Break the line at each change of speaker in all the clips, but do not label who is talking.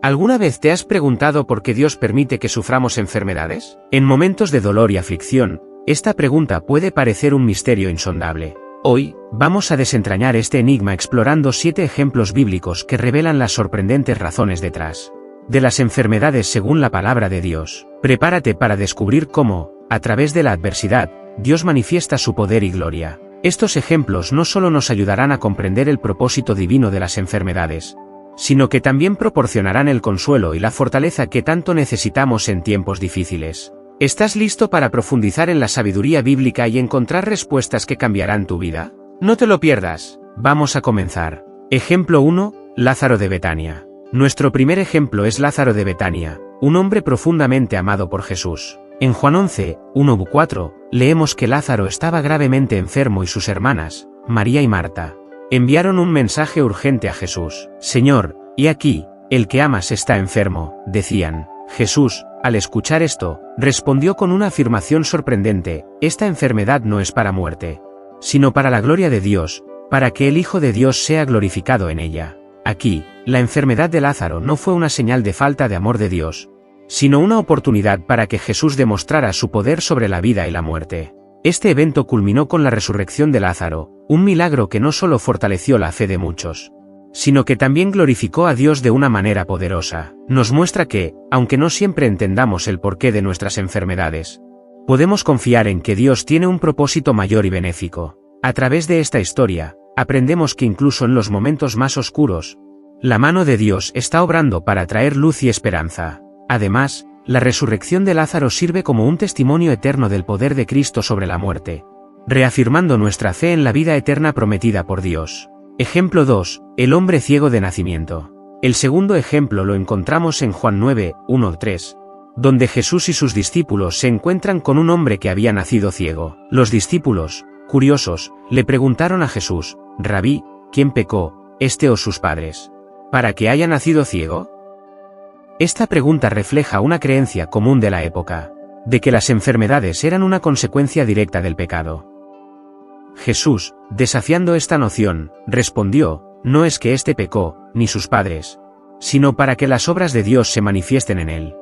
¿Alguna vez te has preguntado por qué Dios permite que suframos enfermedades? En momentos de dolor y aflicción, esta pregunta puede parecer un misterio insondable. Hoy, vamos a desentrañar este enigma explorando 7 ejemplos bíblicos que revelan las sorprendentes razones detrás de las enfermedades según la palabra de Dios. Prepárate para descubrir cómo, a través de la adversidad, Dios manifiesta su poder y gloria. Estos ejemplos no solo nos ayudarán a comprender el propósito divino de las enfermedades, sino que también proporcionarán el consuelo y la fortaleza que tanto necesitamos en tiempos difíciles. ¿Estás listo para profundizar en la sabiduría bíblica y encontrar respuestas que cambiarán tu vida? No te lo pierdas. Vamos a comenzar. Ejemplo 1. Lázaro de Betania. Nuestro primer ejemplo es Lázaro de Betania, un hombre profundamente amado por Jesús. En Juan 11, 1-4, leemos que Lázaro estaba gravemente enfermo y sus hermanas, María y Marta, enviaron un mensaje urgente a Jesús. Señor, he aquí, el que amas está enfermo, decían. Jesús, al escuchar esto, respondió con una afirmación sorprendente: esta enfermedad no es para muerte, sino para la gloria de Dios, para que el Hijo de Dios sea glorificado en ella. Aquí, la enfermedad de Lázaro no fue una señal de falta de amor de Dios, sino una oportunidad para que Jesús demostrara su poder sobre la vida y la muerte. Este evento culminó con la resurrección de Lázaro, un milagro que no solo fortaleció la fe de muchos, sino que también glorificó a Dios de una manera poderosa. Nos muestra que, aunque no siempre entendamos el porqué de nuestras enfermedades, podemos confiar en que Dios tiene un propósito mayor y benéfico. A través de esta historia, aprendemos que incluso en los momentos más oscuros, la mano de Dios está obrando para traer luz y esperanza. Además, la resurrección de Lázaro sirve como un testimonio eterno del poder de Cristo sobre la muerte, reafirmando nuestra fe en la vida eterna prometida por Dios. Ejemplo 2. El hombre ciego de nacimiento. El segundo ejemplo lo encontramos en Juan 9, 1-3, donde Jesús y sus discípulos se encuentran con un hombre que había nacido ciego. Los discípulos, curiosos, le preguntaron a Jesús: Rabí, ¿quién pecó, este o sus padres, para que haya nacido ciego? Esta pregunta refleja una creencia común de la época, de que las enfermedades eran una consecuencia directa del pecado. Jesús, desafiando esta noción, respondió: no es que éste pecó, ni sus padres, sino para que las obras de Dios se manifiesten en él.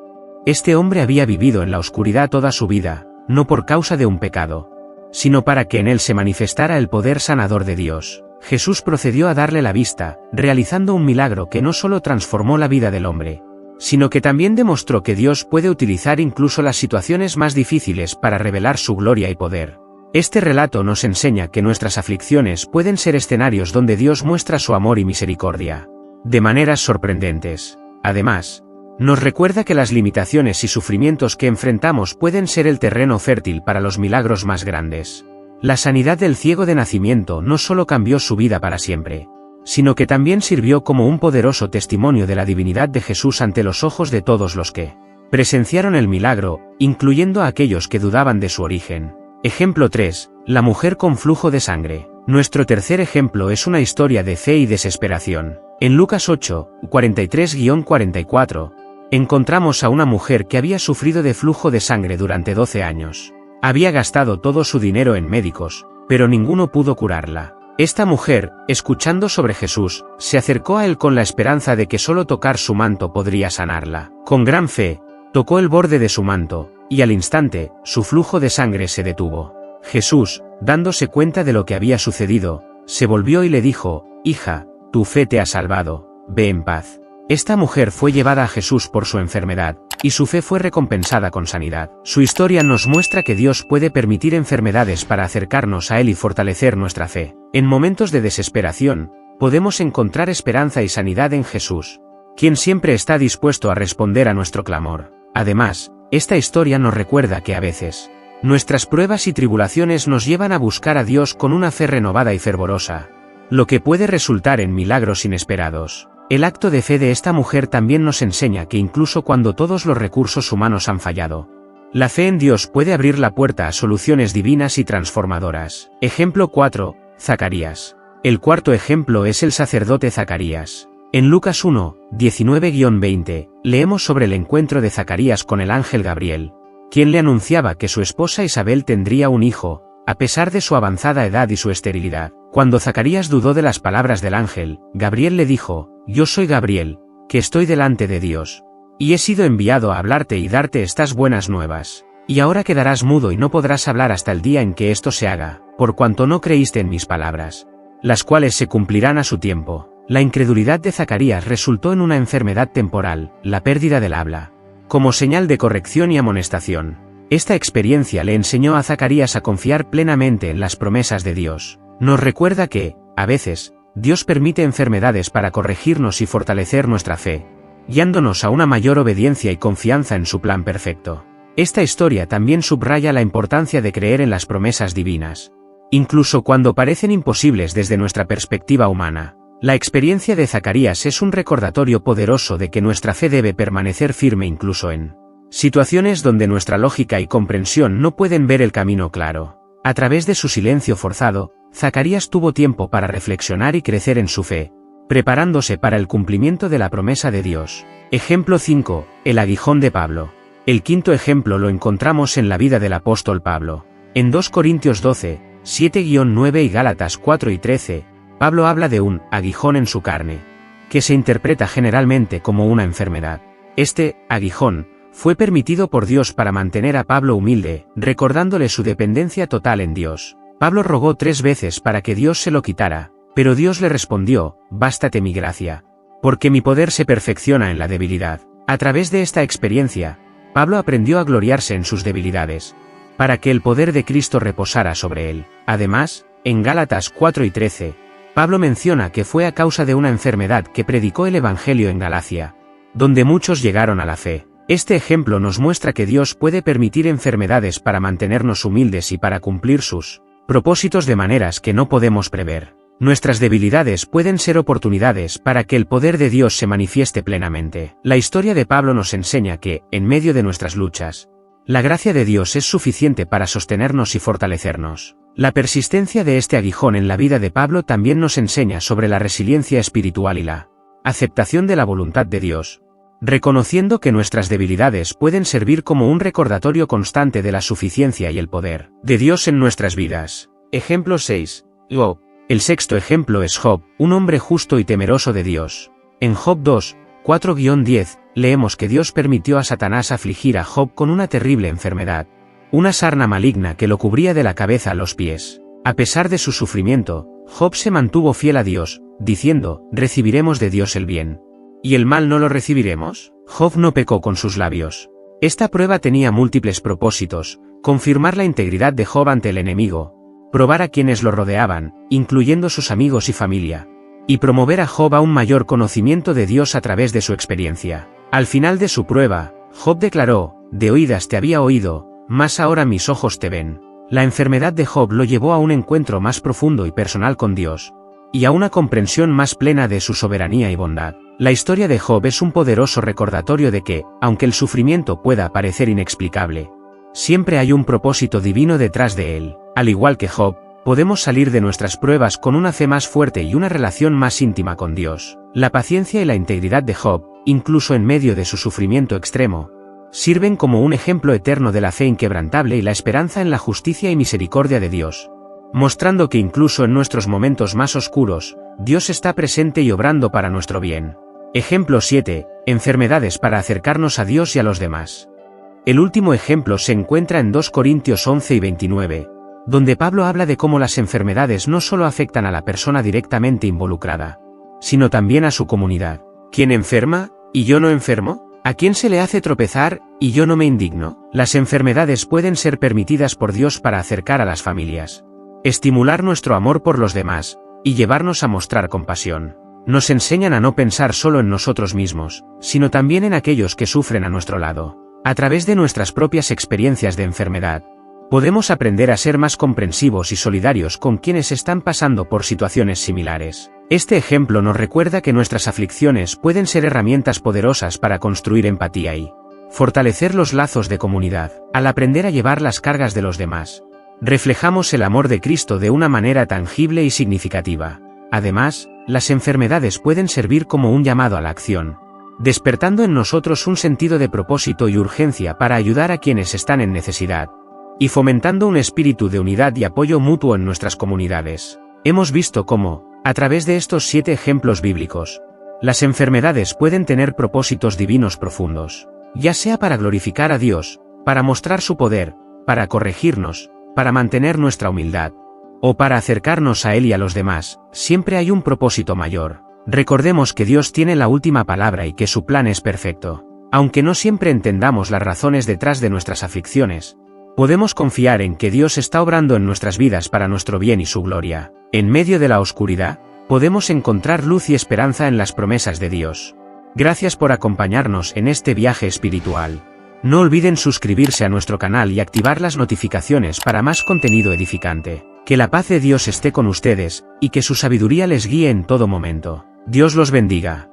Este hombre había vivido en la oscuridad toda su vida, no por causa de un pecado, sino para que en él se manifestara el poder sanador de Dios. Jesús procedió a darle la vista, realizando un milagro que no solo transformó la vida del hombre, sino que también demostró que Dios puede utilizar incluso las situaciones más difíciles para revelar su gloria y poder. Este relato nos enseña que nuestras aflicciones pueden ser escenarios donde Dios muestra su amor y misericordia, de maneras sorprendentes. Además, nos recuerda que las limitaciones y sufrimientos que enfrentamos pueden ser el terreno fértil para los milagros más grandes. La sanidad del ciego de nacimiento no solo cambió su vida para siempre, sino que también sirvió como un poderoso testimonio de la divinidad de Jesús ante los ojos de todos los que presenciaron el milagro, incluyendo a aquellos que dudaban de su origen. Ejemplo 3. La mujer con flujo de sangre. Nuestro tercer ejemplo es una historia de fe y desesperación. En Lucas 8, 43-44, encontramos a una mujer que había sufrido de flujo de sangre durante 12 años. Había gastado todo su dinero en médicos, pero ninguno pudo curarla. Esta mujer, escuchando sobre Jesús, se acercó a él con la esperanza de que solo tocar su manto podría sanarla. Con gran fe, tocó el borde de su manto, y al instante, su flujo de sangre se detuvo. Jesús, dándose cuenta de lo que había sucedido, se volvió y le dijo: hija, tu fe te ha salvado, ve en paz. Esta mujer fue llevada a Jesús por su enfermedad, y su fe fue recompensada con sanidad. Su historia nos muestra que Dios puede permitir enfermedades para acercarnos a Él y fortalecer nuestra fe. En momentos de desesperación, podemos encontrar esperanza y sanidad en Jesús, quien siempre está dispuesto a responder a nuestro clamor. Además, esta historia nos recuerda que a veces, nuestras pruebas y tribulaciones nos llevan a buscar a Dios con una fe renovada y fervorosa, lo que puede resultar en milagros inesperados. El acto de fe de esta mujer también nos enseña que incluso cuando todos los recursos humanos han fallado, la fe en Dios puede abrir la puerta a soluciones divinas y transformadoras. Ejemplo 4. Zacarías. El cuarto ejemplo es el sacerdote Zacarías. En Lucas 1, 19-20, leemos sobre el encuentro de Zacarías con el ángel Gabriel, quien le anunciaba que su esposa Isabel tendría un hijo, a pesar de su avanzada edad y su esterilidad. Cuando Zacarías dudó de las palabras del ángel, Gabriel le dijo: yo soy Gabriel, que estoy delante de Dios. Y he sido enviado a hablarte y darte estas buenas nuevas. Y ahora quedarás mudo y no podrás hablar hasta el día en que esto se haga, por cuanto no creíste en mis palabras, las cuales se cumplirán a su tiempo. La incredulidad de Zacarías resultó en una enfermedad temporal, la pérdida del habla. Como señal de corrección y amonestación, esta experiencia le enseñó a Zacarías a confiar plenamente en las promesas de Dios. Nos recuerda que, a veces, Dios permite enfermedades para corregirnos y fortalecer nuestra fe, guiándonos a una mayor obediencia y confianza en su plan perfecto. Esta historia también subraya la importancia de creer en las promesas divinas, incluso cuando parecen imposibles desde nuestra perspectiva humana. La experiencia de Zacarías es un recordatorio poderoso de que nuestra fe debe permanecer firme incluso en situaciones donde nuestra lógica y comprensión no pueden ver el camino claro. A través de su silencio forzado, Zacarías tuvo tiempo para reflexionar y crecer en su fe, preparándose para el cumplimiento de la promesa de Dios. Ejemplo 5. El aguijón de Pablo. El quinto ejemplo lo encontramos en la vida del apóstol Pablo. En 2 Corintios 12, 7-9 y Gálatas 4 y 13, Pablo habla de un aguijón en su carne, que se interpreta generalmente como una enfermedad. Este aguijón fue permitido por Dios para mantener a Pablo humilde, recordándole su dependencia total en Dios. Pablo rogó 3 veces para que Dios se lo quitara, pero Dios le respondió: «Bástate mi gracia, porque mi poder se perfecciona en la debilidad». A través de esta experiencia, Pablo aprendió a gloriarse en sus debilidades, para que el poder de Cristo reposara sobre él. Además, en Gálatas 4 y 13, Pablo menciona que fue a causa de una enfermedad que predicó el Evangelio en Galacia, donde muchos llegaron a la fe. Este ejemplo nos muestra que Dios puede permitir enfermedades para mantenernos humildes y para cumplir sus propósitos de maneras que no podemos prever. Nuestras debilidades pueden ser oportunidades para que el poder de Dios se manifieste plenamente. La historia de Pablo nos enseña que, en medio de nuestras luchas, la gracia de Dios es suficiente para sostenernos y fortalecernos. La persistencia de este aguijón en la vida de Pablo también nos enseña sobre la resiliencia espiritual y la aceptación de la voluntad de Dios, reconociendo que nuestras debilidades pueden servir como un recordatorio constante de la suficiencia y el poder de Dios en nuestras vidas. Ejemplo 6. Job. El sexto ejemplo es Job, un hombre justo y temeroso de Dios. En Job 2, 4-10, leemos que Dios permitió a Satanás afligir a Job con una terrible enfermedad, una sarna maligna que lo cubría de la cabeza a los pies. A pesar de su sufrimiento, Job se mantuvo fiel a Dios, diciendo: «Recibiremos de Dios el bien, ¿y el mal no lo recibiremos?». Job no pecó con sus labios. Esta prueba tenía múltiples propósitos: confirmar la integridad de Job ante el enemigo, probar a quienes lo rodeaban, incluyendo sus amigos y familia, y promover a Job a un mayor conocimiento de Dios a través de su experiencia. Al final de su prueba, Job declaró: «De oídas te había oído, mas ahora mis ojos te ven». La enfermedad de Job lo llevó a un encuentro más profundo y personal con Dios, y a una comprensión más plena de su soberanía y bondad. La historia de Job es un poderoso recordatorio de que, aunque el sufrimiento pueda parecer inexplicable, siempre hay un propósito divino detrás de él. Al igual que Job, podemos salir de nuestras pruebas con una fe más fuerte y una relación más íntima con Dios. La paciencia y la integridad de Job, incluso en medio de su sufrimiento extremo, sirven como un ejemplo eterno de la fe inquebrantable y la esperanza en la justicia y misericordia de Dios, mostrando que incluso en nuestros momentos más oscuros, Dios está presente y obrando para nuestro bien. Ejemplo 7. Enfermedades para acercarnos a Dios y a los demás. El último ejemplo se encuentra en 2 Corintios 11 y 29. Donde Pablo habla de cómo las enfermedades no solo afectan a la persona directamente involucrada, sino también a su comunidad. ¿Quién enferma, y yo no enfermo? ¿A quién se le hace tropezar, y yo no me indigno? Las enfermedades pueden ser permitidas por Dios para acercar a las familias, estimular nuestro amor por los demás, y llevarnos a mostrar compasión. Nos enseñan a no pensar solo en nosotros mismos, sino también en aquellos que sufren a nuestro lado. A través de nuestras propias experiencias de enfermedad, podemos aprender a ser más comprensivos y solidarios con quienes están pasando por situaciones similares. Este ejemplo nos recuerda que nuestras aflicciones pueden ser herramientas poderosas para construir empatía y fortalecer los lazos de comunidad. Al aprender a llevar las cargas de los demás, reflejamos el amor de Cristo de una manera tangible y significativa. Además, las enfermedades pueden servir como un llamado a la acción, despertando en nosotros un sentido de propósito y urgencia para ayudar a quienes están en necesidad, y fomentando un espíritu de unidad y apoyo mutuo en nuestras comunidades. Hemos visto cómo, a través de estos 7 ejemplos bíblicos, Las enfermedades pueden tener propósitos divinos profundos, ya sea para glorificar a Dios, para mostrar su poder, para corregirnos, para mantener nuestra humildad, o para acercarnos a Él y a los demás. Siempre hay un propósito mayor. Recordemos que Dios tiene la última palabra y que su plan es perfecto. Aunque no siempre entendamos las razones detrás de nuestras aflicciones, podemos confiar en que Dios está obrando en nuestras vidas para nuestro bien y su gloria. En medio de la oscuridad, podemos encontrar luz y esperanza en las promesas de Dios. Gracias por acompañarnos en este viaje espiritual. No olviden suscribirse a nuestro canal y activar las notificaciones para más contenido edificante. Que la paz de Dios esté con ustedes, y que su sabiduría les guíe en todo momento. Dios los bendiga.